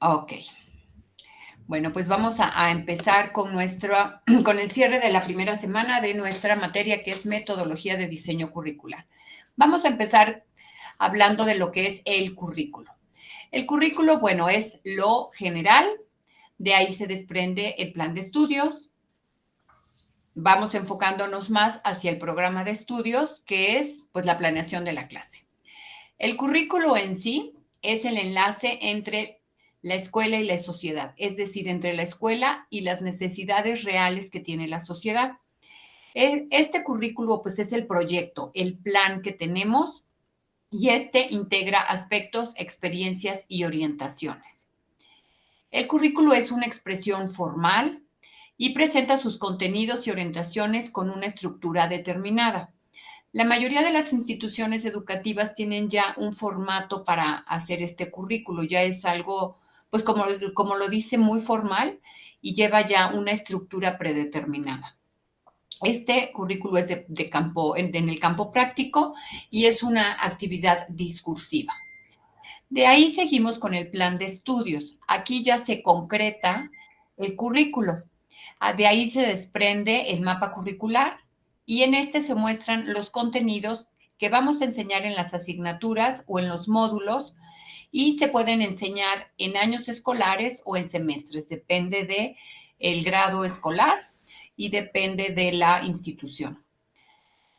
Ok. Bueno, pues vamos a empezar con con el cierre de la primera semana de nuestra materia, que es metodología de diseño curricular. Vamos a empezar hablando de lo que es el currículo. El currículo, bueno, es lo general, de ahí se desprende el plan de estudios. Vamos enfocándonos más hacia el programa de estudios, que es pues la planeación de la clase. El currículo en sí es el enlace entre la escuela y la sociedad, es decir, entre la escuela y las necesidades reales que tiene la sociedad. Este currículo pues es el proyecto, el plan que tenemos, y este integra aspectos, experiencias y orientaciones. El currículo es una expresión formal y presenta sus contenidos y orientaciones con una estructura determinada. La mayoría de las instituciones educativas tienen ya un formato para hacer este currículo, ya es algo, pues como lo dice, muy formal y lleva ya una estructura predeterminada. Este currículo es en el campo práctico y es una actividad discursiva. De ahí seguimos con el plan de estudios. Aquí ya se concreta el currículo. De ahí se desprende el mapa curricular y en este se muestran los contenidos que vamos a enseñar en las asignaturas o en los módulos y se pueden enseñar en años escolares o en semestres, depende de el grado escolar y depende de la institución.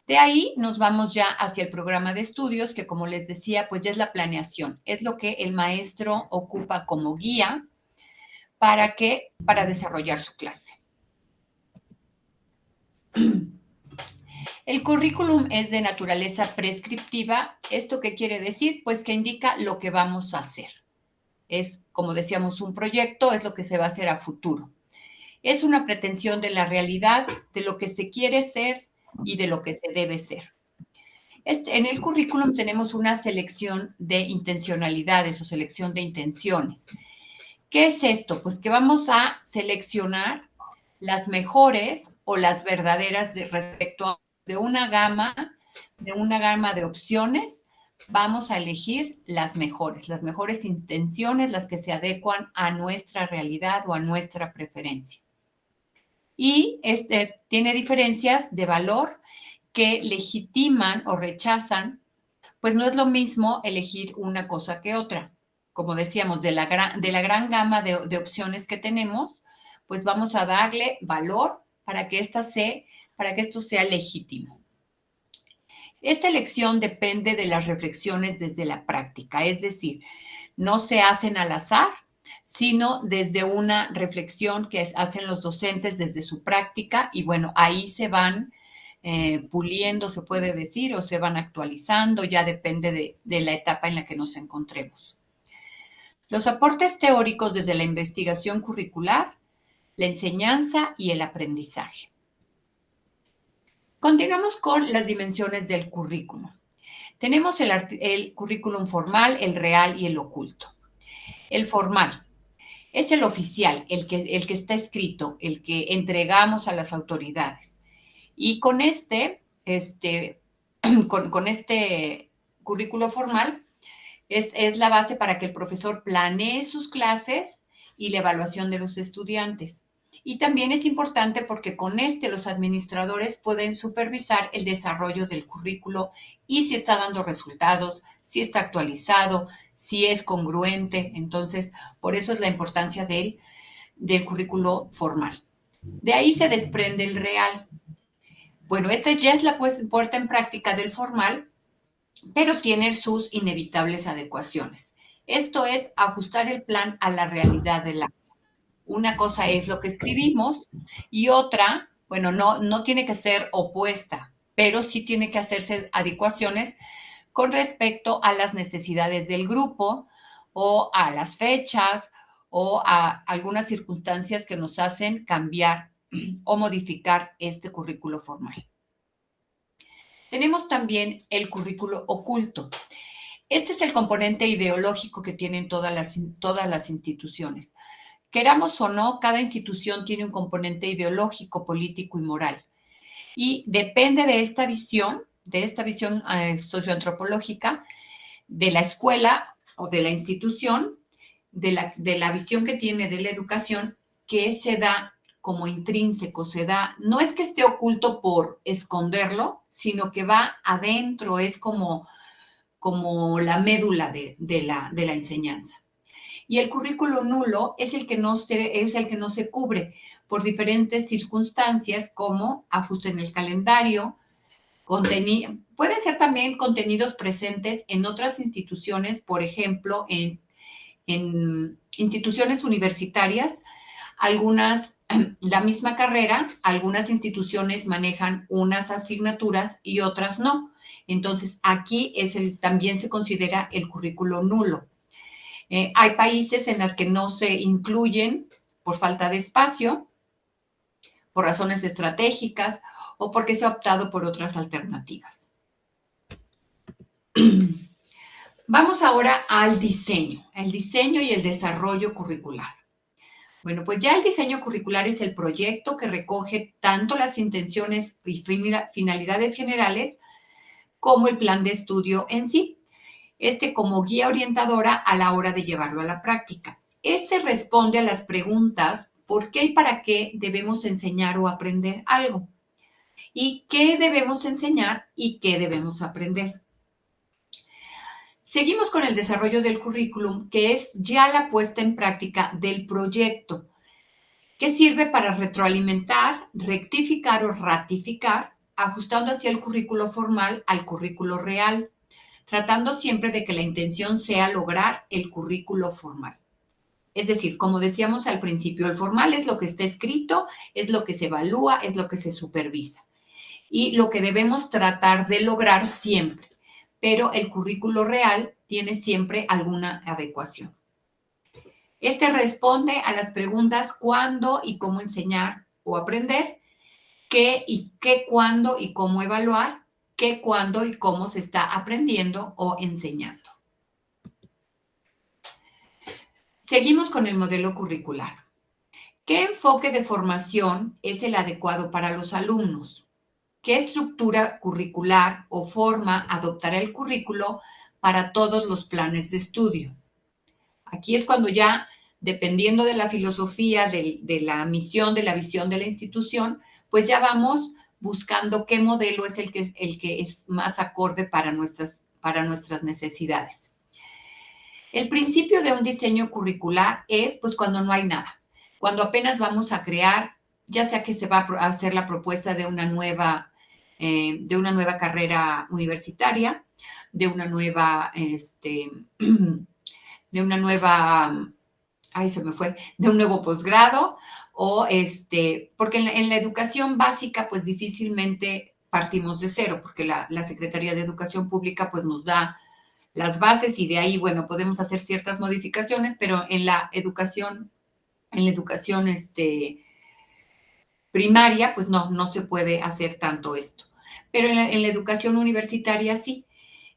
De ahí nos vamos ya hacia el programa de estudios, que como les decía, pues ya es la planeación, es lo que el maestro ocupa como guía para desarrollar su clase. El currículum es de naturaleza prescriptiva. ¿Esto qué quiere decir? Pues que indica lo que vamos a hacer. Es, como decíamos, un proyecto, es lo que se va a hacer a futuro. Es una pretensión de la realidad, de lo que se quiere ser y de lo que se debe ser. En el currículum tenemos una selección de intencionalidades o selección de intenciones. ¿Qué es esto? Pues que vamos a seleccionar las mejores o las verdaderas respecto de una gama de opciones. Vamos a elegir las mejores intenciones, las que se adecuan a nuestra realidad o a nuestra preferencia. Y tiene diferencias de valor que legitiman o rechazan, pues no es lo mismo elegir una cosa que otra. Como decíamos, de la gran gama de opciones que tenemos, pues vamos a darle valor para que esto sea legítimo. Esta elección depende de las reflexiones desde la práctica, es decir, no se hacen al azar, sino desde una reflexión que hacen los docentes desde su práctica y bueno, ahí se van puliendo, se puede decir, o se van actualizando, ya depende de la etapa en la que nos encontremos. Los aportes teóricos desde la investigación curricular, la enseñanza y el aprendizaje. Continuamos con las dimensiones del currículum. Tenemos el currículum formal, el real y el oculto. El formal es el oficial, el que está escrito, el que entregamos a las autoridades. Y con con este currículo formal es la base para que el profesor planee sus clases y la evaluación de los estudiantes. Y también es importante porque con los administradores pueden supervisar el desarrollo del currículo y si está dando resultados, si está actualizado, si es congruente. Entonces, por eso es la importancia del currículo formal. De ahí se desprende el real. Bueno, esta ya es la puesta en práctica del formal, pero tiene sus inevitables adecuaciones. Esto es ajustar el plan a la realidad de la. Una cosa es lo que escribimos y otra, bueno, no tiene que ser opuesta, pero sí tiene que hacerse adecuaciones con respecto a las necesidades del grupo o a las fechas o a algunas circunstancias que nos hacen cambiar o modificar este currículo formal. Tenemos también el currículo oculto. Este es el componente ideológico que tienen todas las instituciones. Queramos o no, cada institución tiene un componente ideológico, político y moral. Y depende de esta visión socioantropológica de la escuela o de la institución, de la visión que tiene de la educación, que se da como intrínseco, se da, no es que esté oculto por esconderlo, sino que va adentro, es como la médula de la enseñanza. Y el currículo nulo es el que no se cubre por diferentes circunstancias, como ajuste en el calendario, pueden ser también contenidos presentes en otras instituciones, por ejemplo, en instituciones universitarias, algunas, la misma carrera, algunas instituciones manejan unas asignaturas y otras no. Entonces, aquí también se considera el currículo nulo. Hay países en los que no se incluyen por falta de espacio, por razones estratégicas o porque se ha optado por otras alternativas. Vamos ahora al diseño y el desarrollo curricular. Bueno, pues ya el diseño curricular es el proyecto que recoge tanto las intenciones y finalidades generales como el plan de estudio en sí. Como guía orientadora a la hora de llevarlo a la práctica. Responde a las preguntas ¿por qué y para qué debemos enseñar o aprender algo? ¿Y qué debemos enseñar y qué debemos aprender? Seguimos con el desarrollo del currículum, que es ya la puesta en práctica del proyecto, que sirve para retroalimentar, rectificar o ratificar, ajustando así el currículo formal al currículo real, tratando siempre de que la intención sea lograr el currículo formal. Es decir, como decíamos al principio, el formal es lo que está escrito, es lo que se evalúa, es lo que se supervisa y lo que debemos tratar de lograr siempre. Pero el currículo real tiene siempre alguna adecuación. Responde a las preguntas cuándo y cómo enseñar o aprender, qué y qué, cuándo y cómo evaluar, qué, cuándo y cómo se está aprendiendo o enseñando. Seguimos con el modelo curricular. ¿Qué enfoque de formación es el adecuado para los alumnos? ¿Qué estructura curricular o forma adoptará el currículo para todos los planes de estudio? Aquí es cuando ya, dependiendo de la filosofía, de la misión, de la visión de la institución, pues ya vamos buscando qué modelo es el que es más acorde para nuestras necesidades. El principio de un diseño curricular es pues cuando no hay nada, cuando apenas vamos a crear, ya sea que se va a hacer la propuesta de una nueva carrera universitaria, de un nuevo posgrado, o porque en la educación básica pues difícilmente partimos de cero, porque la Secretaría de Educación Pública pues nos da las bases y de ahí, bueno, podemos hacer ciertas modificaciones, pero en la educación primaria, pues no se puede hacer tanto esto. Pero en la educación universitaria sí.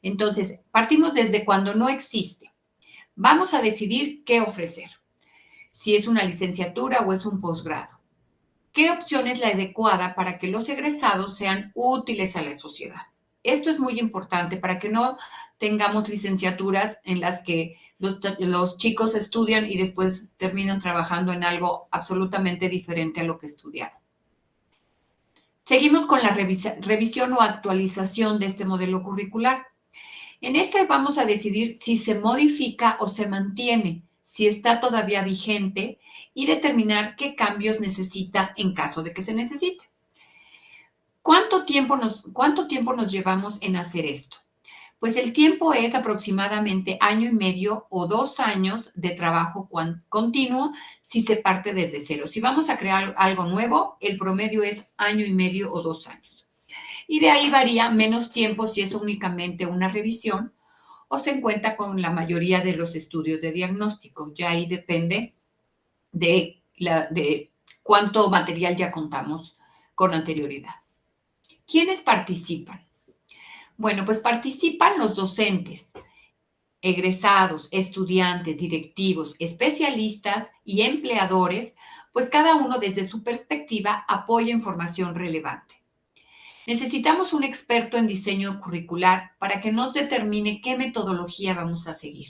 Entonces, partimos desde cuando no existe. Vamos a decidir qué ofrecer, si es una licenciatura o es un posgrado. ¿Qué opción es la adecuada para que los egresados sean útiles a la sociedad? Esto es muy importante para que no tengamos licenciaturas en las que los chicos estudian y después terminan trabajando en algo absolutamente diferente a lo que estudiaron. Seguimos con la revisión o actualización de este modelo curricular. En vamos a decidir si se modifica o se mantiene, si está todavía vigente y determinar qué cambios necesita en caso de que se necesite. ¿Cuánto tiempo nos llevamos en hacer esto? Pues el tiempo es aproximadamente 1 año y medio o 2 años de trabajo continuo si se parte desde cero. Si vamos a crear algo nuevo, el promedio es 1 año y medio o 2 años. Y de ahí varía menos tiempo si es únicamente una revisión o se encuentra con la mayoría de los estudios de diagnóstico. Ya ahí depende de cuánto material ya contamos con anterioridad. ¿Quiénes participan? Bueno, pues participan los docentes, egresados, estudiantes, directivos, especialistas y empleadores, pues cada uno desde su perspectiva apoya información relevante. Necesitamos un experto en diseño curricular para que nos determine qué metodología vamos a seguir.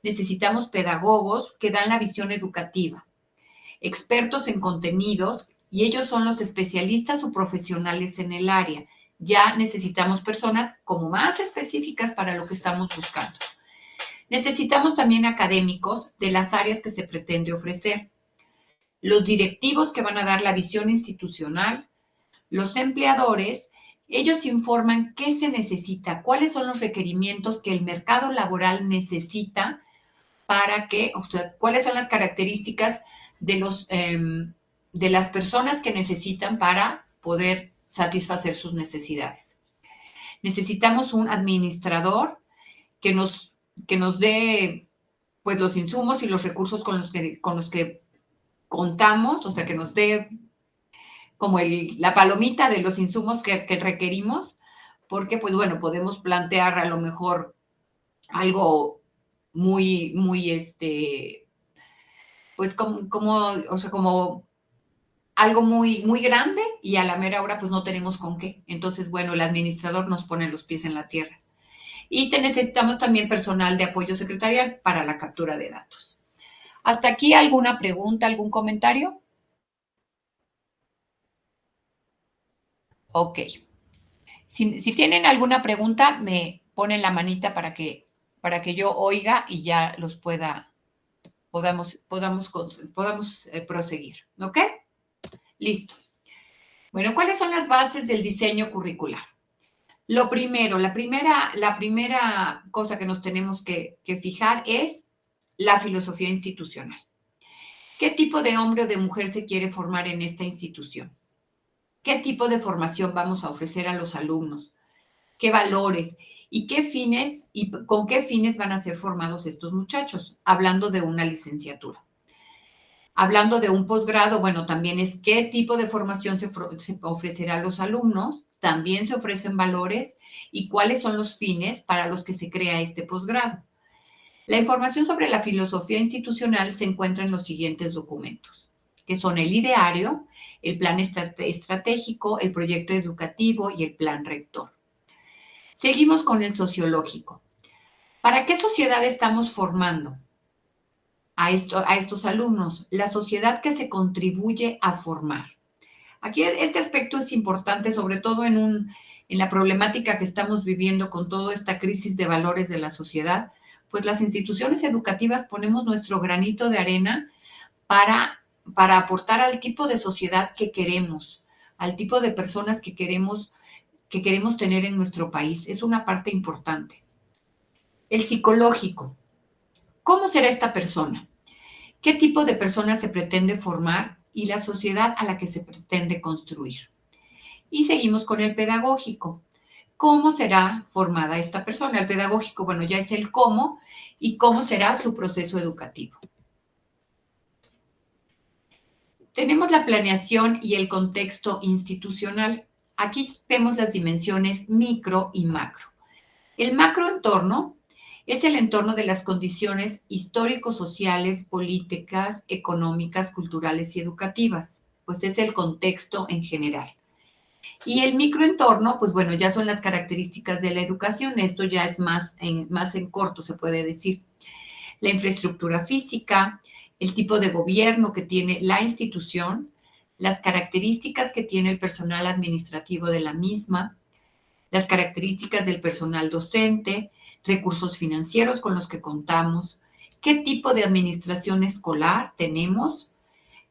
Necesitamos pedagogos que dan la visión educativa, expertos en contenidos, y ellos son los especialistas o profesionales en el área. Ya necesitamos personas como más específicas para lo que estamos buscando. Necesitamos también académicos de las áreas que se pretende ofrecer, los directivos que van a dar la visión institucional, los empleadores. Ellos informan qué se necesita, cuáles son los requerimientos que el mercado laboral necesita para que, o sea, cuáles son las características de las personas que necesitan para poder satisfacer sus necesidades. Necesitamos un administrador que nos dé pues los insumos y los recursos con los que contamos, o sea, que nos dé como la palomita de los insumos que requerimos, porque pues bueno, podemos plantear a lo mejor algo muy, pues o sea, como algo muy, muy grande y a la mera hora pues no tenemos con qué. Entonces, bueno, el administrador nos pone los pies en la tierra. Y necesitamos también personal de apoyo secretarial para la captura de datos. ¿Hasta aquí alguna pregunta, algún comentario? Ok. Si tienen alguna pregunta, me ponen la manita para que yo oiga y ya los podamos proseguir. ¿Ok? Listo. Bueno, ¿cuáles son las bases del diseño curricular? Lo primero, la primera cosa que nos tenemos que fijar es la filosofía institucional. ¿Qué tipo de hombre o de mujer se quiere formar en esta institución? ¿Qué tipo de formación vamos a ofrecer a los alumnos? ¿Qué valores? ¿Y qué fines y con qué fines van a ser formados estos muchachos? Hablando de una licenciatura. Hablando de un posgrado, bueno, también es qué tipo de formación se ofrecerá a los alumnos, también se ofrecen valores y cuáles son los fines para los que se crea este posgrado. La información sobre la filosofía institucional se encuentra en los siguientes documentos, que son el ideario, el plan estratégico, el proyecto educativo y el plan rector. Seguimos con el sociológico. ¿Para qué sociedad estamos formando a estos alumnos? La sociedad que se contribuye a formar. Aquí este aspecto es importante, sobre todo en la problemática que estamos viviendo con toda esta crisis de valores de la sociedad, pues las instituciones educativas ponemos nuestro granito de arena para aportar al tipo de sociedad que queremos, al tipo de personas que queremos tener en nuestro país. Es una parte importante. El psicológico. ¿Cómo será esta persona? ¿Qué tipo de persona se pretende formar y la sociedad a la que se pretende construir? Y seguimos con el pedagógico. ¿Cómo será formada esta persona? El pedagógico, bueno, ya es el cómo y cómo será su proceso educativo. Tenemos la planeación y el contexto institucional. Aquí vemos las dimensiones micro y macro. El macroentorno es el entorno de las condiciones histórico-sociales, políticas, económicas, culturales y educativas. Pues es el contexto en general. Y el microentorno, pues bueno, ya son las características de la educación. Esto ya es más en corto, se puede decir. La infraestructura física, el tipo de gobierno que tiene la institución, las características que tiene el personal administrativo de la misma, las características del personal docente, recursos financieros con los que contamos, qué tipo de administración escolar tenemos,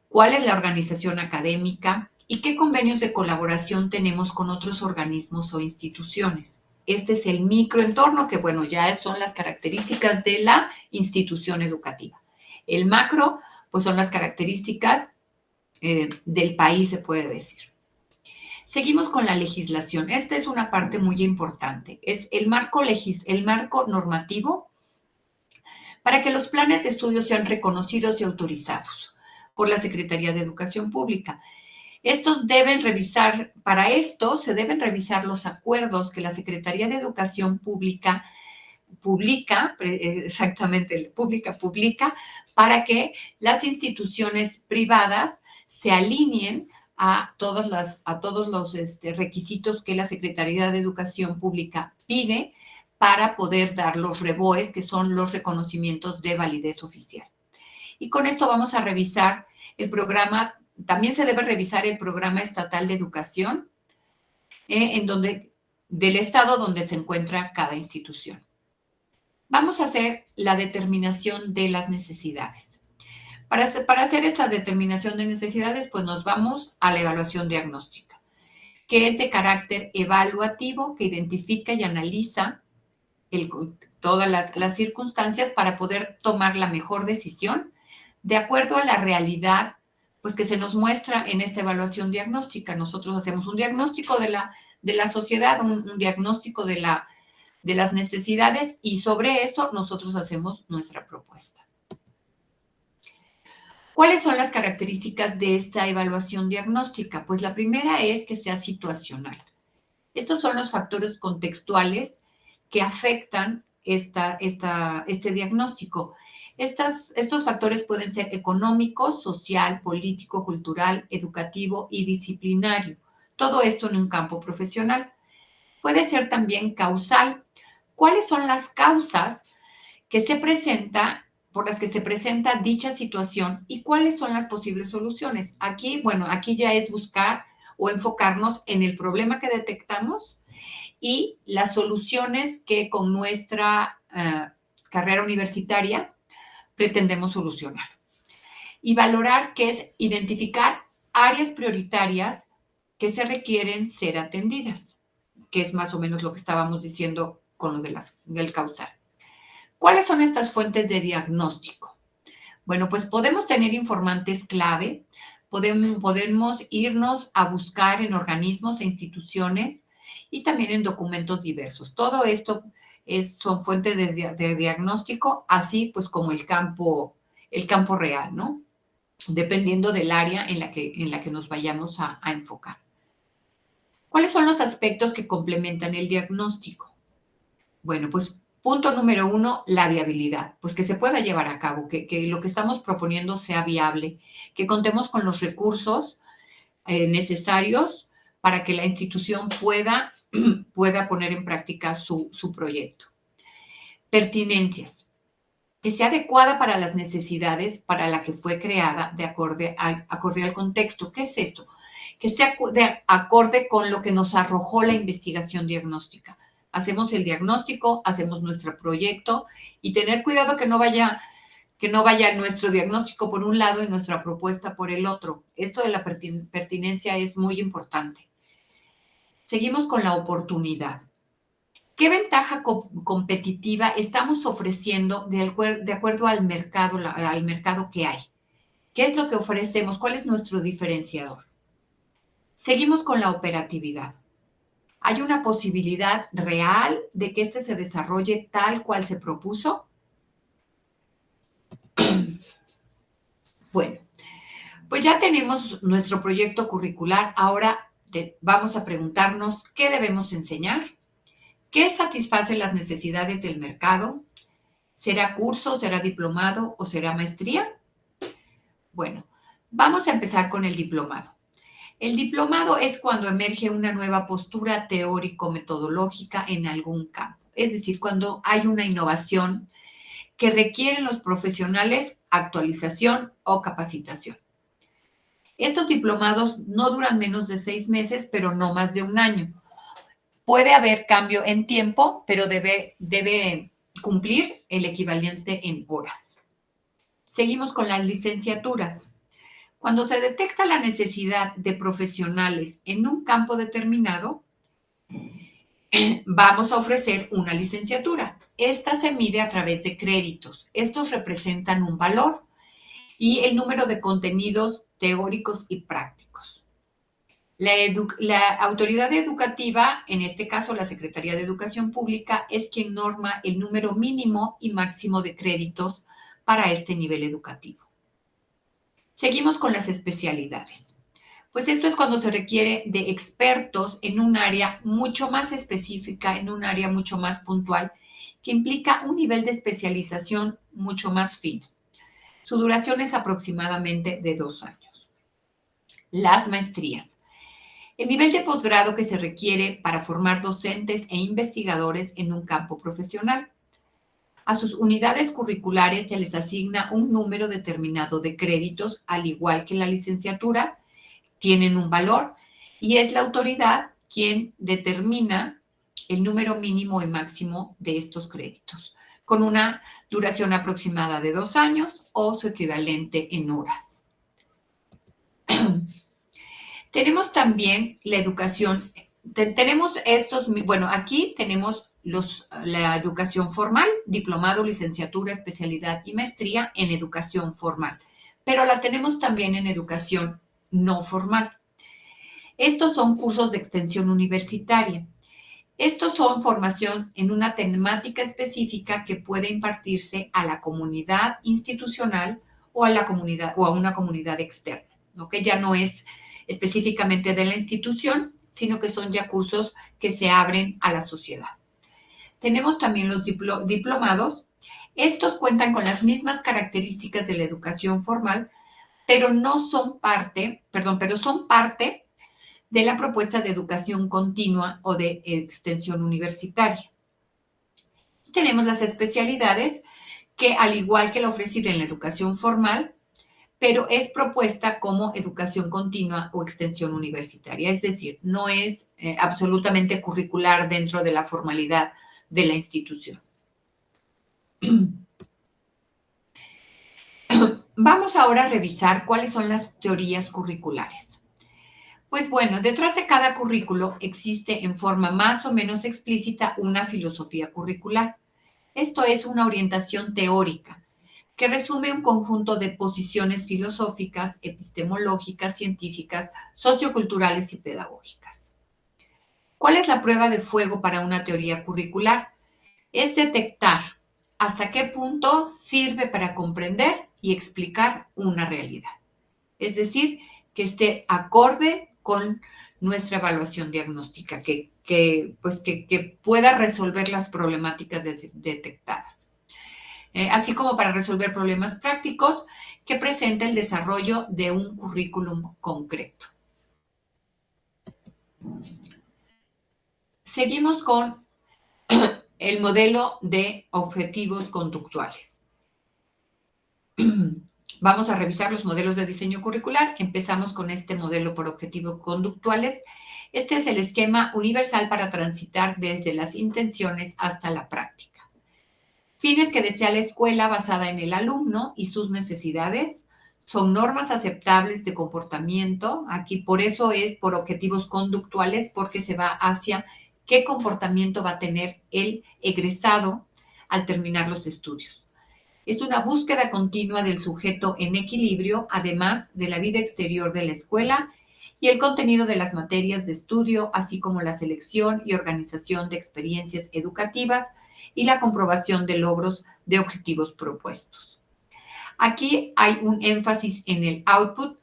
cuál es la organización académica y qué convenios de colaboración tenemos con otros organismos o instituciones. Este es el microentorno que, bueno, ya son las características de la institución educativa. El macro, pues son las características del país, se puede decir. Seguimos con la legislación. Esta es una parte muy importante. Es el marco normativo para que los planes de estudio sean reconocidos y autorizados por la Secretaría de Educación Pública. Para esto se deben revisar los acuerdos que la Secretaría de Educación publica para que las instituciones privadas se alineen a todos los requisitos que la Secretaría de Educación Pública pide para poder dar los REVOEs, que son los reconocimientos de validez oficial. Y con esto vamos a revisar el programa. También se debe revisar el programa estatal de educación del estado donde se encuentra cada institución. Vamos a hacer la determinación de las necesidades. Para hacer esta determinación de necesidades, pues nos vamos a la evaluación diagnóstica, que es de carácter evaluativo, que identifica y analiza todas las circunstancias para poder tomar la mejor decisión de acuerdo a la realidad pues, que se nos muestra en esta evaluación diagnóstica. Nosotros hacemos un diagnóstico de la sociedad, un diagnóstico de las necesidades y sobre eso nosotros hacemos nuestra propuesta. ¿Cuáles son las características de esta evaluación diagnóstica? Pues la primera es que sea situacional. Estos son los factores contextuales que afectan este diagnóstico. Estos factores pueden ser económico, social, político, cultural, educativo y disciplinario. Todo esto en un campo profesional. Puede ser también causal. ¿Cuáles son las causas por las que se presenta dicha situación y cuáles son las posibles soluciones? Aquí ya es buscar o enfocarnos en el problema que detectamos y las soluciones que con nuestra carrera universitaria pretendemos solucionar. Y valorar que es identificar áreas prioritarias que se requieren ser atendidas, que es más o menos lo que estábamos diciendo con lo del causal. ¿Cuáles son estas fuentes de diagnóstico? Bueno, pues podemos tener informantes clave, podemos irnos a buscar en organismos e instituciones y también en documentos diversos. Todo esto son fuentes de diagnóstico, así pues como el campo real, ¿no? Dependiendo del área en la que nos vayamos a enfocar. ¿Cuáles son los aspectos que complementan el diagnóstico? Bueno, pues punto número 1, la viabilidad, pues que se pueda llevar a cabo, que lo que estamos proponiendo sea viable, que contemos con los recursos necesarios para que la institución pueda poner en práctica su proyecto. Pertinencias, que sea adecuada para las necesidades para la que fue creada de acorde al contexto. ¿Qué es esto? Que sea de acorde con lo que nos arrojó la investigación diagnóstica. Hacemos el diagnóstico, hacemos nuestro proyecto y tener cuidado que no vaya nuestro diagnóstico por un lado y nuestra propuesta por el otro. Esto de la pertinencia es muy importante. Seguimos con la oportunidad. ¿Qué ventaja competitiva estamos ofreciendo de acuerdo al mercado que hay? ¿Qué es lo que ofrecemos? ¿Cuál es nuestro diferenciador? Seguimos con la operatividad. ¿Hay una posibilidad real de que este se desarrolle tal cual se propuso? Bueno, pues ya tenemos nuestro proyecto curricular. Ahora vamos a preguntarnos qué debemos enseñar, qué satisface las necesidades del mercado. ¿Será curso, será diplomado o será maestría? Bueno, vamos a empezar con el diplomado. El diplomado es cuando emerge una nueva postura teórico-metodológica en algún campo. Es decir, cuando hay una innovación que requieren los profesionales actualización o capacitación. Estos diplomados no duran menos de 6 meses, pero no más de un año. Puede haber cambio en tiempo, pero debe cumplir el equivalente en horas. Seguimos con las licenciaturas. Cuando se detecta la necesidad de profesionales en un campo determinado, vamos a ofrecer una licenciatura. Esta se mide a través de créditos. Estos representan un valor y el número de contenidos teóricos y prácticos. La autoridad educativa, en este caso la Secretaría de Educación Pública, es quien norma el número mínimo y máximo de créditos para este nivel educativo. Seguimos con las especialidades. Pues esto es cuando se requiere de expertos en un área mucho más específica, en un área mucho más puntual, que implica un nivel de especialización mucho más fino. Su duración es aproximadamente de 2 años. Las maestrías. El nivel de posgrado que se requiere para formar docentes e investigadores en un campo profesional. A sus unidades curriculares se les asigna un número determinado de créditos, al igual que la licenciatura, tienen un valor y es la autoridad quien determina el número mínimo y máximo de estos créditos, con una duración aproximada de 2 años o su equivalente en horas. Tenemos también la educación, tenemos estos, bueno, aquí tenemos la educación formal, diplomado, licenciatura, especialidad y maestría en educación formal, pero la tenemos también en educación no formal. Estos son cursos de extensión universitaria. Estos son formación en una temática específica que puede impartirse a la comunidad institucional o a la comunidad o a una comunidad externa, ¿no? Que ya no es específicamente de la institución, sino que son ya cursos que se abren a la sociedad. Tenemos también los diplomados. Estos cuentan con las mismas características de la educación formal, pero no son parte, pero son parte de la propuesta de educación continua o de extensión universitaria. Tenemos las especialidades que, al igual que la ofrecida en la educación formal, pero es propuesta como educación continua o extensión universitaria, es decir, no es absolutamente curricular dentro de la formalidad de la institución. Vamos ahora a revisar cuáles son las teorías curriculares. Pues bueno, detrás de cada currículo existe en forma más o menos explícita una filosofía curricular. Esto es una orientación teórica que resume un conjunto de posiciones filosóficas, epistemológicas, científicas, socioculturales y pedagógicas. ¿Cuál es la prueba de fuego para una teoría curricular? Es detectar hasta qué punto sirve para comprender y explicar una realidad. Es decir, que esté acorde con nuestra evaluación diagnóstica, que pueda resolver las problemáticas detectadas. Así como para resolver problemas prácticos que presenta el desarrollo de un currículum concreto. Seguimos con el modelo de objetivos conductuales. Vamos a revisar los modelos de diseño curricular. Empezamos con este modelo por objetivos conductuales. Este es el esquema universal para transitar desde las intenciones hasta la práctica. Fines que desea la escuela basada en el alumno y sus necesidades. Son normas aceptables de comportamiento. Aquí por eso es por objetivos conductuales, porque se va hacia qué comportamiento va a tener el egresado al terminar los estudios. Es una búsqueda continua del sujeto en equilibrio, además de la vida exterior de la escuela y el contenido de las materias de estudio, así como la selección y organización de experiencias educativas y la comprobación de logros de objetivos propuestos. Aquí hay un énfasis en el output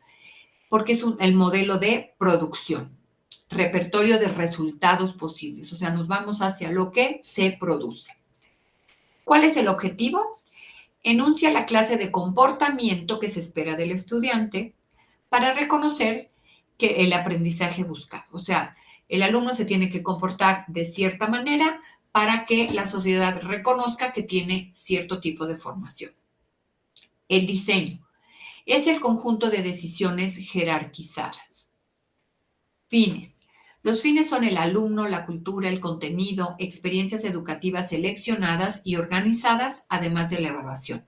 porque es el modelo de producción, repertorio de resultados posibles, o sea, nos vamos hacia lo que se produce. ¿Cuál es el objetivo? Enuncia la clase de comportamiento que se espera del estudiante para reconocer que el aprendizaje buscado, o sea, el alumno se tiene que comportar de cierta manera para que la sociedad reconozca que tiene cierto tipo de formación. El diseño es el conjunto de decisiones jerarquizadas. Fines. Los fines son el alumno, la cultura, el contenido, experiencias educativas seleccionadas y organizadas, además de la evaluación.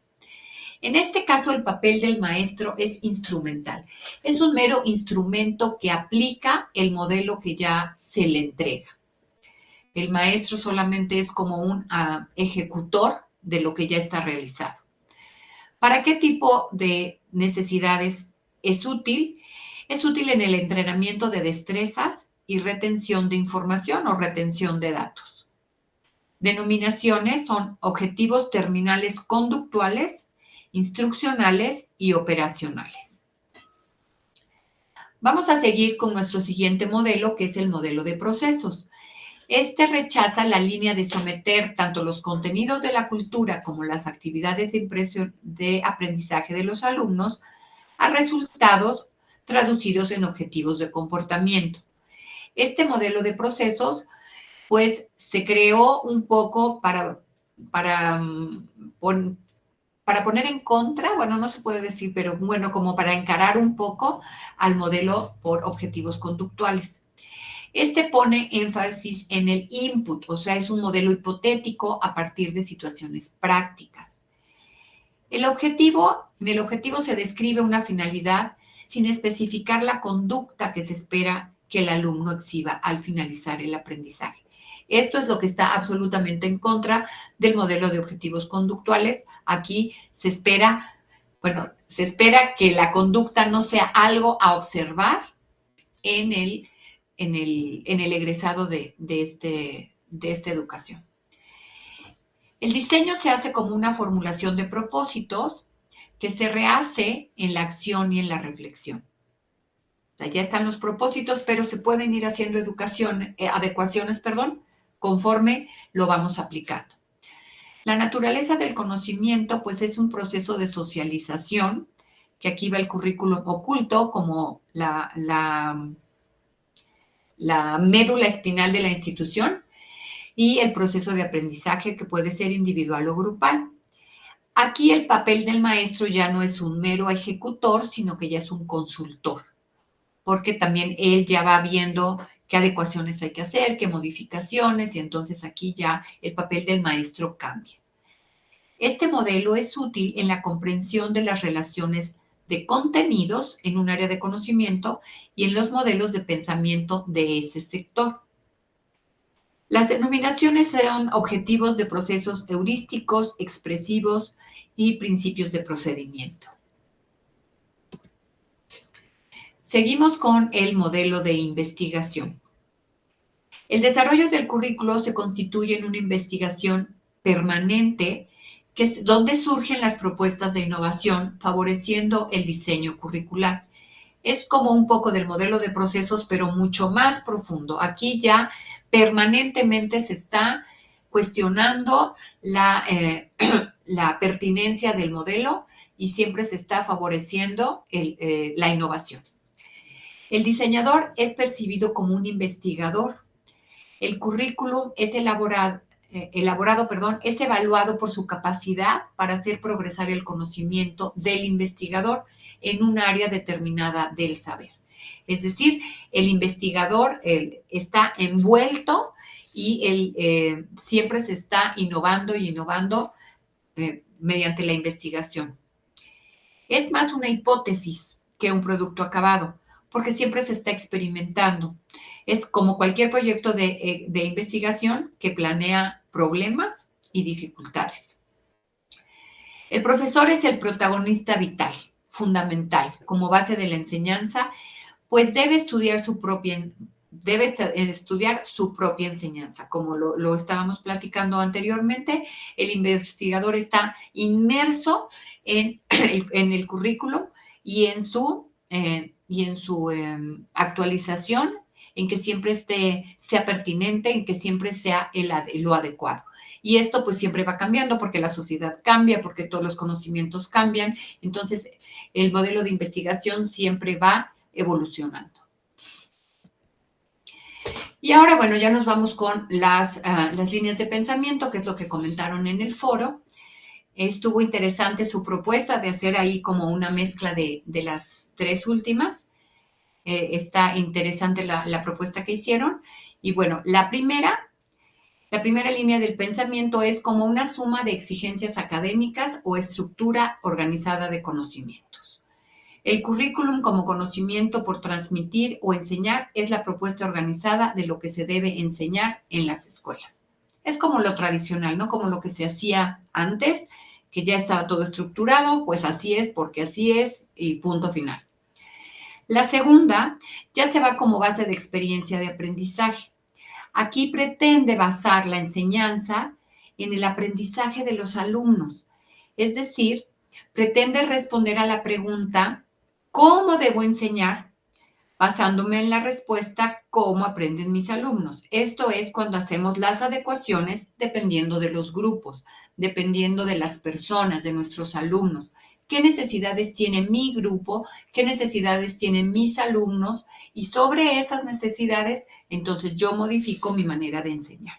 En este caso, el papel del maestro es instrumental. Es un mero instrumento que aplica el modelo que ya se le entrega. El maestro solamente es como un ejecutor de lo que ya está realizado. ¿Para qué tipo de necesidades es útil? Es útil en el entrenamiento de destrezas y retención de información o retención de datos. Denominaciones son objetivos terminales conductuales, instruccionales y operacionales. Vamos a seguir con nuestro siguiente modelo, que es el modelo de procesos. Este rechaza la línea de someter tanto los contenidos de la cultura como las actividades de aprendizaje de los alumnos a resultados traducidos en objetivos de comportamiento. Este modelo de procesos, pues, se creó un poco para, para poner en contra, bueno, no se puede decir, pero bueno, como para encarar un poco al modelo por objetivos conductuales. Este pone énfasis en el input, o sea, es un modelo hipotético a partir de situaciones prácticas. En el objetivo se describe una finalidad sin especificar la conducta que se espera que el alumno exhiba al finalizar el aprendizaje. Esto es lo que está absolutamente en contra del modelo de objetivos conductuales. Aquí se espera que la conducta no sea algo a observar en el egresado de esta educación. El diseño se hace como una formulación de propósitos que se rehace en la acción y en la reflexión. O sea, ya están los propósitos, pero se pueden ir haciendo adecuaciones, conforme lo vamos aplicando. La naturaleza del conocimiento, pues, es un proceso de socialización, que aquí va el currículum oculto como la médula espinal de la institución, y el proceso de aprendizaje, que puede ser individual o grupal. Aquí el papel del maestro ya no es un mero ejecutor, sino que ya es un consultor, porque también él ya va viendo qué adecuaciones hay que hacer, qué modificaciones, y entonces aquí ya el papel del maestro cambia. Este modelo es útil en la comprensión de las relaciones de contenidos en un área de conocimiento y en los modelos de pensamiento de ese sector. Las denominaciones son objetivos de procesos heurísticos, expresivos y principios de procedimiento. Seguimos con el modelo de investigación. El desarrollo del currículo se constituye en una investigación permanente donde surgen las propuestas de innovación, favoreciendo el diseño curricular. Es como un poco del modelo de procesos, pero mucho más profundo. Aquí ya permanentemente se está cuestionando la pertinencia del modelo y siempre se está favoreciendo la innovación. El diseñador es percibido como un investigador. El currículum es es evaluado por su capacidad para hacer progresar el conocimiento del investigador en un área determinada del saber. Es decir, el investigador está envuelto y siempre se está innovando y innovando mediante la investigación. Es más una hipótesis que un producto acabado, porque siempre se está experimentando. Es como cualquier proyecto de investigación que planea problemas y dificultades. El profesor es el protagonista vital, fundamental, como base de la enseñanza, pues debe estudiar su propia enseñanza. Como lo estábamos platicando anteriormente, el investigador está inmerso en el currículum y en su actualización, en que siempre sea pertinente, en que siempre sea lo adecuado. Y esto pues siempre va cambiando porque la sociedad cambia, porque todos los conocimientos cambian. Entonces, el modelo de investigación siempre va evolucionando. Y ahora, bueno, ya nos vamos con las líneas de pensamiento, que es lo que comentaron en el foro. Estuvo interesante su propuesta de hacer ahí como una mezcla de las tres últimas. Está interesante la propuesta que hicieron. Y bueno, la primera línea del pensamiento es como una suma de exigencias académicas o estructura organizada de conocimientos. El currículum como conocimiento por transmitir o enseñar es la propuesta organizada de lo que se debe enseñar en las escuelas. Es como lo tradicional, ¿no? Como lo que se hacía antes, que ya estaba todo estructurado, pues así es, porque así es, y punto final. La segunda ya se va como base de experiencia de aprendizaje. Aquí pretende basar la enseñanza en el aprendizaje de los alumnos. Es decir, pretende responder a la pregunta, ¿cómo debo enseñar? Basándome en la respuesta, ¿cómo aprenden mis alumnos? Esto es cuando hacemos las adecuaciones dependiendo de los grupos, dependiendo de las personas, de nuestros alumnos. qué necesidades tiene mi grupo, qué necesidades tienen mis alumnos, y sobre esas necesidades, entonces yo modifico mi manera de enseñar.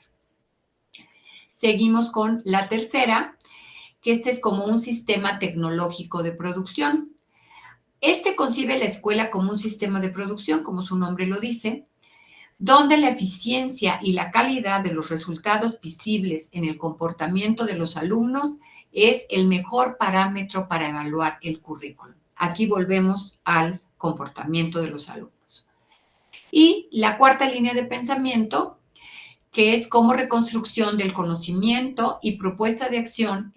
Seguimos con la tercera, que este es como un sistema tecnológico de producción. Este concibe la escuela como un sistema de producción, como su nombre lo dice, donde la eficiencia y la calidad de los resultados visibles en el comportamiento de los alumnos es el mejor parámetro para evaluar el currículum. Aquí volvemos al comportamiento de los alumnos. Y la cuarta línea de pensamiento, que es como reconstrucción del conocimiento y propuesta de acción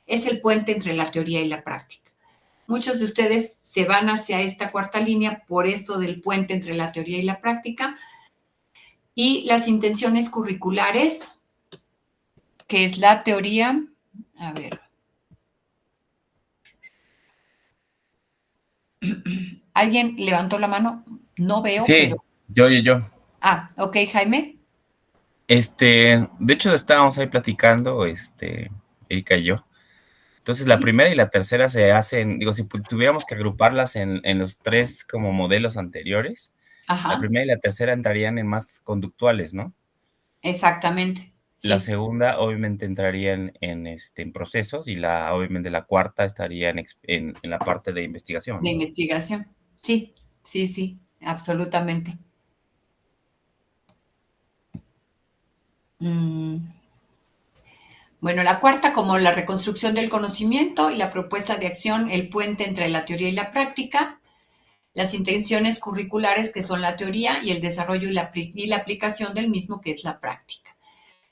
es el puente entre la teoría y la práctica. Muchos de ustedes se van hacia esta cuarta línea por esto del puente entre la teoría y la práctica. Y las intenciones curriculares, que es la teoría, a ver. ¿Alguien levantó la mano? No veo, Sí, pero... yo. Ah, ok, Jaime. De hecho, estábamos ahí platicando, Erika y yo. Entonces, la Sí. primera y la tercera se hacen, digo, si tuviéramos que agruparlas en los tres como modelos anteriores, la Ajá, primera y la tercera entrarían en más conductuales, ¿no? exactamente, La sí, segunda, obviamente, entraría en procesos y obviamente, la cuarta estaría en la parte de investigación, de ¿no? investigación. Sí, sí, sí, absolutamente. Bueno, la cuarta como la reconstrucción del conocimiento y la propuesta de acción, el puente entre la teoría y la práctica. Las intenciones curriculares, que son la teoría, y el desarrollo y la aplicación del mismo, que es la práctica.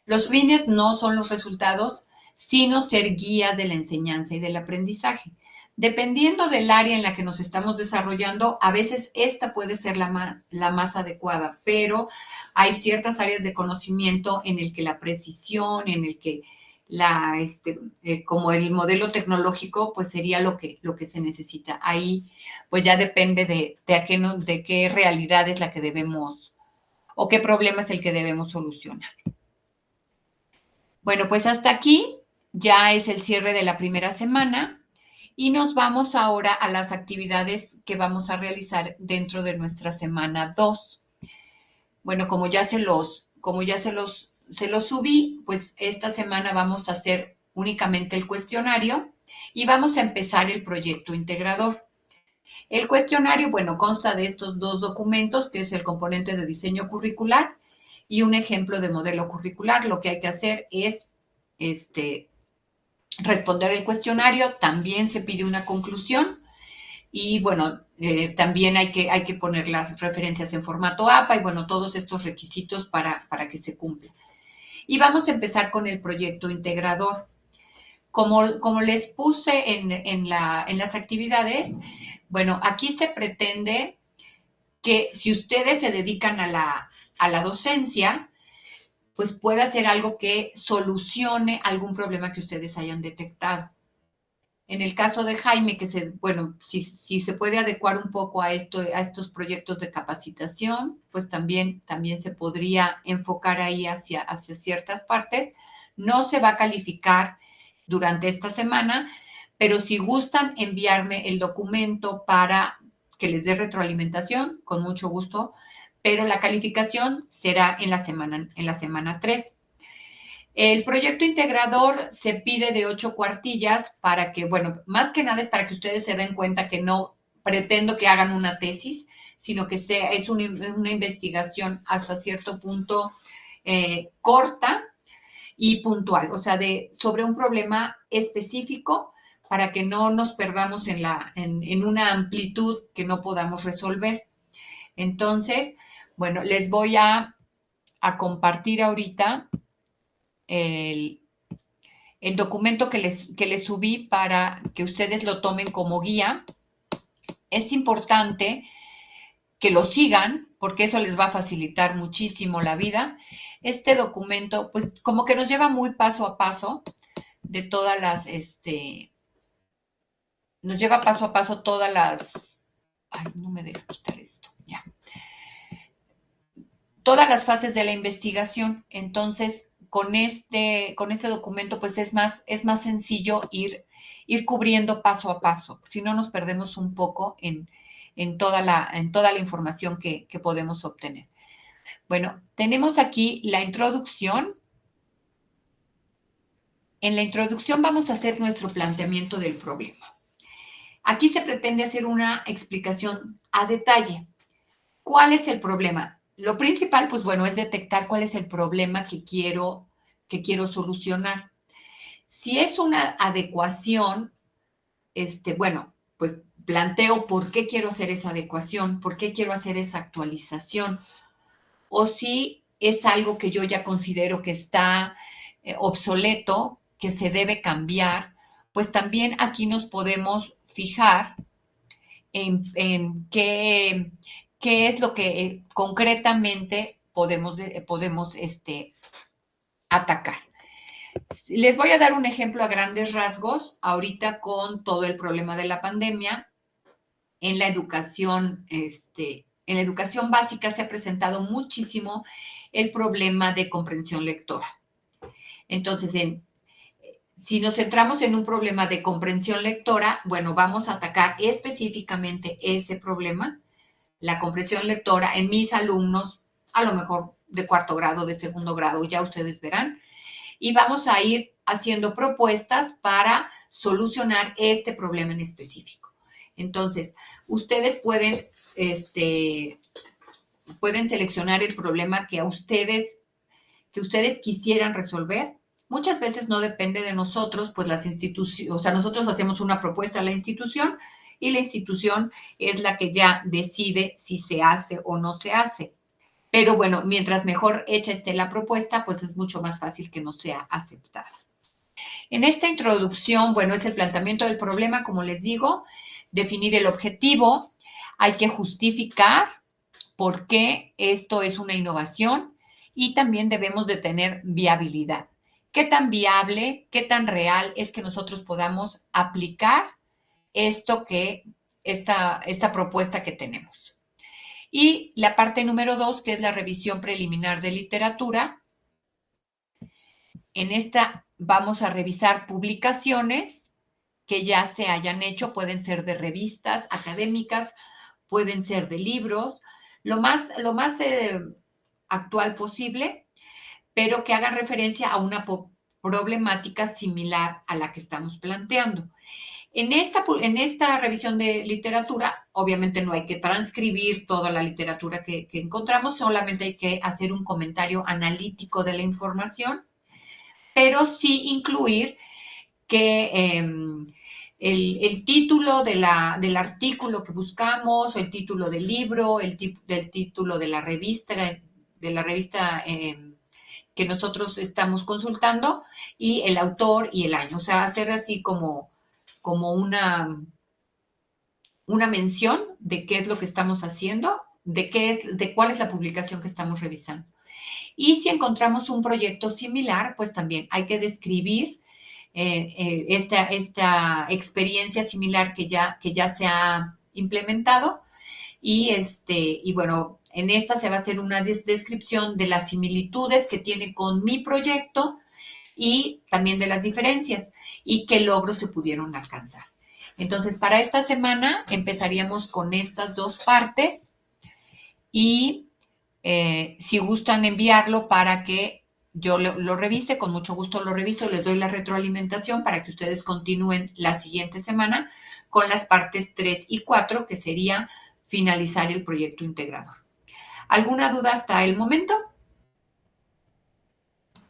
Los fines no son los resultados, sino ser guías de la enseñanza y del aprendizaje. Dependiendo del área en la que nos estamos desarrollando, a veces esta puede ser la más adecuada, pero hay ciertas áreas de conocimiento en el que la precisión, en el que como el modelo tecnológico, pues sería lo que se necesita. Ahí, pues ya depende de qué realidad es la que debemos, o qué problema es el que debemos solucionar. Bueno, pues hasta aquí ya es el cierre de la primera semana y nos vamos ahora a las actividades que vamos a realizar dentro de nuestra semana 2. Bueno, como ya se los subí, pues esta semana vamos a hacer únicamente el cuestionario y vamos a empezar el proyecto integrador. El cuestionario, bueno, consta de estos dos documentos, que es el componente de diseño curricular y un ejemplo de modelo curricular. Lo que hay que hacer es responder el cuestionario, también se pide una conclusión y bueno, también hay que poner las referencias en formato APA y bueno, todos estos requisitos para que se cumplan. Y vamos a empezar con el proyecto integrador. Como les puse en las actividades, bueno, aquí se pretende que si ustedes se dedican a la docencia, pues pueda ser algo que solucione algún problema que ustedes hayan detectado. En el caso de Jaime, bueno, si se puede adecuar un poco a estos proyectos de capacitación, pues también se podría enfocar ahí hacia ciertas partes. No se va a calificar durante esta semana, pero si gustan enviarme el documento para que les dé retroalimentación, con mucho gusto, pero la calificación será en la semana 3. El proyecto integrador se pide de 8 cuartillas para que, bueno, más que nada es para que ustedes se den cuenta que no pretendo que hagan una tesis, sino que es una investigación hasta cierto punto corta y puntual, o sea, sobre un problema específico para que no nos perdamos en una amplitud que no podamos resolver. Entonces, bueno, les voy a compartir ahorita el, el documento que les subí para que ustedes lo tomen como guía. Es importante que lo sigan porque eso les va a facilitar muchísimo la vida. Este documento, pues como que nos lleva muy paso a paso de todas las, nos lleva paso a paso todas las, ay, no me deja quitar esto, ya. Todas las fases de la investigación. Entonces, con este documento, pues es más sencillo ir ir cubriendo paso a paso, si no nos perdemos un poco en toda la información que podemos obtener. Bueno, tenemos aquí la introducción. En la introducción vamos a hacer nuestro planteamiento del problema. Aquí se pretende hacer una explicación a detalle. ¿Cuál es el problema? Lo principal, pues bueno, es detectar cuál es el problema que quiero solucionar. Si es una adecuación, bueno, pues planteo por qué quiero hacer esa adecuación, por qué quiero hacer esa actualización, o si es algo que yo ya considero que está obsoleto, que se debe cambiar, pues también aquí nos podemos fijar en qué es lo que concretamente podemos atacar. Les voy a dar un ejemplo a grandes rasgos, ahorita con todo el problema de la pandemia. En la educación, en la educación básica se ha presentado muchísimo el problema de comprensión lectora. Entonces, si nos centramos en un problema de comprensión lectora, bueno, vamos a atacar específicamente ese problema, la comprensión lectora en mis alumnos, a lo mejor de cuarto grado, de segundo grado, ya ustedes verán, y vamos a ir haciendo propuestas para solucionar este problema en específico. Entonces, ustedes pueden seleccionar el problema que ustedes quisieran resolver. Muchas veces no depende de nosotros, pues las instituciones, o sea, nosotros hacemos una propuesta a la institución y la institución es la que ya decide si se hace o no se hace. Pero bueno, mientras mejor hecha esté la propuesta, pues es mucho más fácil que no sea aceptada. En esta introducción, bueno, es el planteamiento del problema, como les digo, definir el objetivo, hay que justificar por qué esto es una innovación y también debemos de tener viabilidad. ¿Qué tan viable, qué tan real es que nosotros podamos aplicar esta propuesta que tenemos? Y la parte número 2, que es la revisión preliminar de literatura. En esta vamos a revisar publicaciones que ya se hayan hecho, pueden ser de revistas académicas, pueden ser de libros, lo más actual posible, pero que hagan referencia a una problemática similar a la que estamos planteando. En esta revisión de literatura, obviamente no hay que transcribir toda la literatura que encontramos, solamente hay que hacer un comentario analítico de la información, pero sí incluir que el título del artículo que buscamos, o el título del libro, el título de la revista que nosotros estamos consultando, y el autor y el año. O sea, hacer así como una mención de qué es lo que estamos haciendo, de cuál es la publicación que estamos revisando. Y si encontramos un proyecto similar, pues también hay que describir esta experiencia similar que ya se ha implementado y bueno, en esta se va a hacer una descripción de las similitudes que tiene con mi proyecto y también de las diferencias y qué logros se pudieron alcanzar. Entonces, para esta semana empezaríamos con estas dos partes y si gustan enviarlo para que yo lo revise, con mucho gusto lo reviso, les doy la retroalimentación para que ustedes continúen la siguiente semana con las partes 3 y 4, que sería finalizar el proyecto integrador. ¿Alguna duda hasta el momento?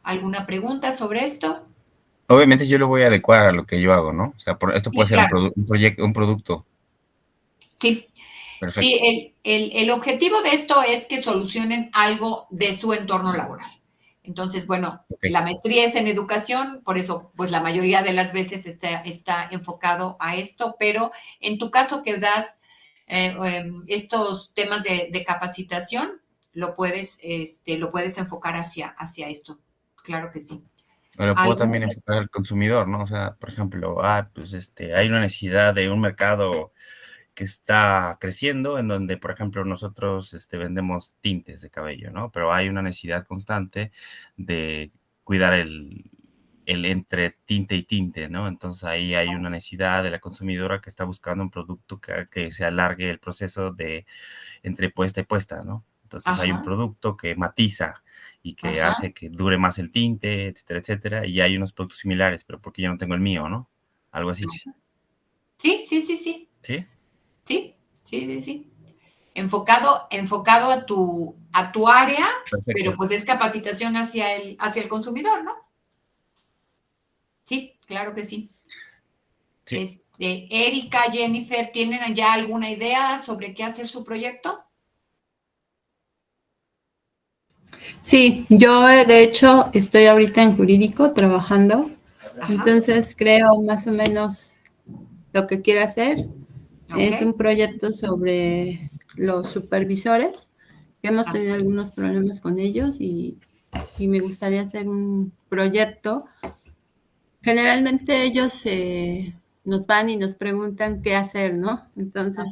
¿Alguna pregunta sobre esto? Obviamente yo lo voy a adecuar a lo que yo hago, ¿no? O sea, esto puede Sí, ser claro. un producto. Sí. Perfecto. Sí, el objetivo de esto es que solucionen algo de su entorno laboral. Entonces, bueno, Okay. la maestría es en educación, por eso, pues la mayoría de las veces está enfocado a esto, pero en tu caso que das estos temas de capacitación, lo puedes enfocar hacia esto. Claro que sí. O lo puedo también enfocar al consumidor, ¿no? O sea, por ejemplo, pues hay una necesidad de un mercado que está creciendo, en donde, por ejemplo, nosotros vendemos tintes de cabello, ¿no? Pero hay una necesidad constante de cuidar el el entre tinte y tinte, ¿no? Entonces ahí hay una necesidad de la consumidora que está buscando un producto que se alargue el proceso de entre puesta y puesta, ¿no? Entonces hay un Ajá, producto que matiza y que ajá. hace que dure más el tinte, etcétera, etcétera, y hay unos productos similares, pero porque yo no tengo el mío, ¿no? Algo así. Sí, sí, sí, sí. ¿Sí? Sí, sí, sí, sí. Enfocado a tu área, pero Perfecto. pues es capacitación hacia el consumidor, ¿no? Sí, claro que sí. Sí. Erika, Jennifer, ¿tienen ya alguna idea sobre qué hacer su proyecto? Sí, yo de hecho estoy ahorita en jurídico trabajando, Ajá, entonces creo más o menos lo que quiero hacer. Es ok. un proyecto sobre los supervisores, que hemos tenido algunos problemas con ellos y me gustaría hacer un proyecto. Generalmente ellos nos van y nos preguntan qué hacer, ¿no? Entonces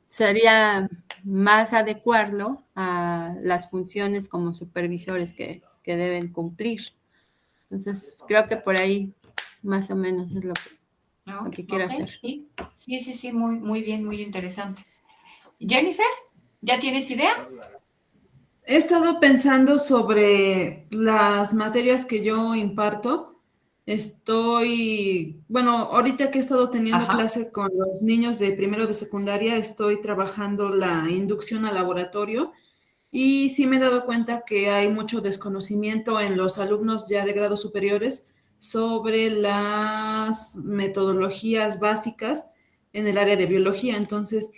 sería más adecuarlo a las funciones como supervisores que deben cumplir. Entonces creo que por ahí más o menos es lo que quiero Ok, hacer. sí, sí, sí, sí, muy, muy bien, muy interesante. Jennifer, ¿ya tienes idea? He estado pensando sobre las materias que yo imparto. Bueno, ahorita que he estado teniendo Ajá, clase con los niños de primero de secundaria, estoy trabajando la inducción al laboratorio y sí me he dado cuenta que hay mucho desconocimiento en los alumnos ya de grados superiores sobre las metodologías básicas en el área de biología. Entonces,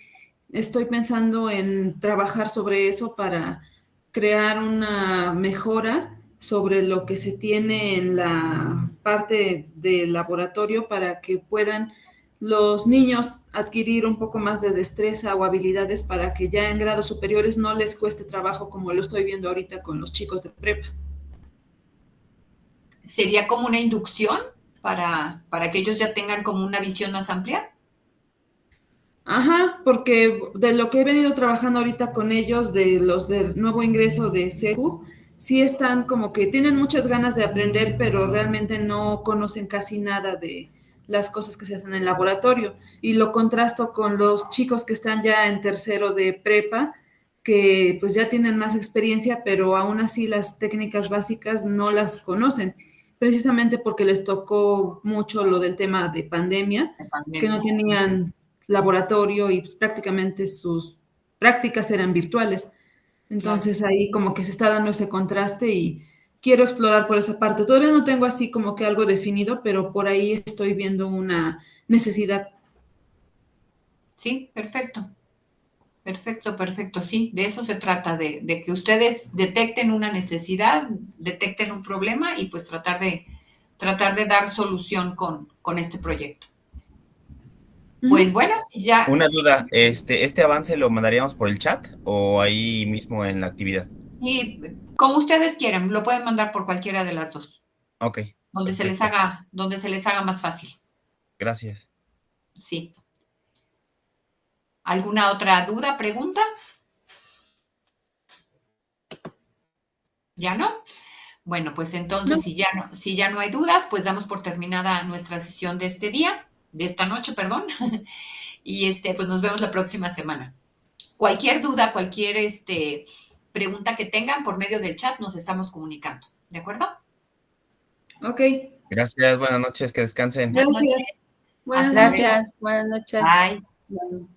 estoy pensando en trabajar sobre eso para crear una mejora sobre lo que se tiene en la parte del laboratorio para que puedan los niños adquirir un poco más de destreza o habilidades para que ya en grados superiores no les cueste trabajo como lo estoy viendo ahorita con los chicos de prepa. ¿sería como una inducción para que ellos ya tengan como una visión más amplia? Ajá, porque de lo que he venido trabajando ahorita con ellos, de los del nuevo ingreso de CEU, sí están como que tienen muchas ganas de aprender, pero realmente no conocen casi nada de las cosas que se hacen en el laboratorio. Y lo contrasto con los chicos que están ya en tercero de prepa, que pues ya tienen más experiencia, pero aún así las técnicas básicas no las conocen, precisamente porque les tocó mucho lo del tema de pandemia, De que no pandemia. tenían laboratorio y pues, prácticamente sus prácticas eran virtuales. Claro. Entonces ahí como que se está dando ese contraste y quiero explorar por esa parte. Todavía no tengo así como que algo definido, pero por ahí estoy viendo una necesidad. Sí, perfecto. Perfecto, perfecto. Sí, de eso se trata, de que ustedes detecten una necesidad, detecten un problema y pues tratar de dar solución con este proyecto. Pues Ujú. bueno, ya, Una duda, ¿este avance lo mandaríamos por el chat o ahí mismo en la actividad? y como ustedes quieran, lo pueden mandar por cualquiera de las dos, Ok, perfecto. donde se les haga más fácil. Gracias. Sí. ¿Alguna otra duda, pregunta? ¿Ya no? Bueno, pues No, entonces, si ya no hay dudas, pues damos por terminada nuestra sesión de este día, de esta noche, perdón, y pues nos vemos la próxima semana. Cualquier duda, cualquier pregunta que tengan por medio del chat, nos estamos comunicando. ¿De acuerdo? ok. Gracias, buenas noches, que descansen. Buenas noches. Gracias. Buenas Hasta noches. luego. Gracias, buenas noches. Bye. Bye.